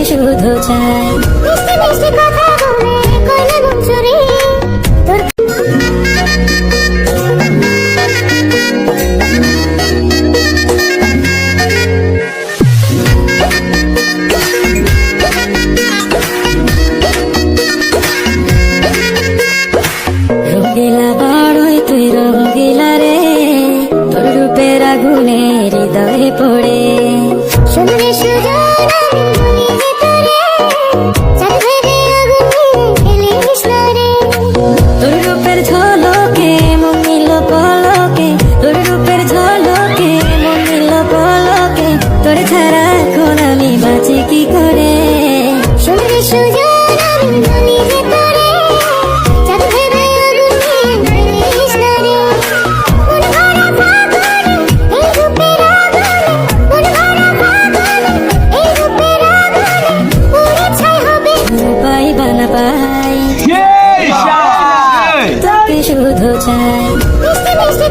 শুধু চাই মিষ্টি মিষ্টি কথা বলে কইলে মন চুরি তোর রঙিলা বড়ই তুই রঙিলা রে তোর রূপের আগুনে হৃদয়ে পড়ে শুনলে সুজন আমি বলি যে তোরে চাঁদ ভেবে আগুনে ফেলিস না রে তোর রূপের ঝলকে মন নিল পলকে তোর রূপের ঝলকে মন নিল পলকে তোর ছাড়া এখন আমি বাঁচি কি করে শুনলে সুজন আমি বলি যে তোরে চাঁদ ভেবে আগুনে ফেলিস না রে মন ভরা ফাগুনে এই রূপের আগুনে মন ভরা ফাগুনে এই রূপের আগুনে পুরে ছাই হবে পাই বানা পাই তোকে শুধু চাই মিষ্টি মিষ্টি